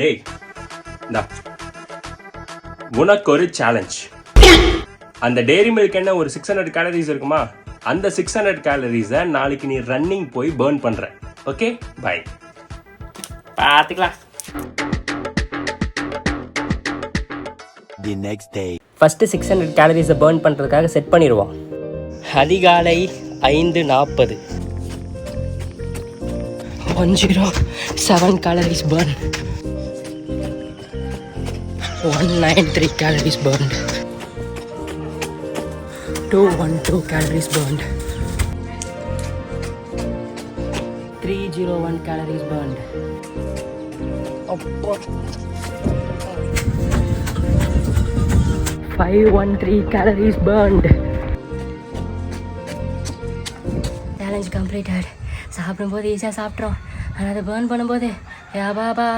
டேய் இந்தா உனக்கு ஒரு சேலஞ்ச். அந்த டெய்ரி மில்க் என்ன ஒரு 600 கேலரிஸ் இருக்குமா? அந்த 600 கேலரிஸை நாளைக்கு நீ ரன்னிங் போய் பேர்ன் பண்ற. Okay bye. பார்த்துக்கலாம். The next day. ஃபஸ்ட்டு 600 கேலரிஸை பேர்ன் பண்ணுறதுக்காக செட் பண்ணிடுவோம். அதிகாலை 5:40. 107 calories burn. 193 calories burnt. 212 calories burnt. 301 calories burnt. அப்போ 513 calories burned. Challenge completed. சாப்பிடும்போது ஈஸியாக சாப்பிட்றோம், ஆனால் அதை பேர்ன் பண்ணும்போது யாபாபா.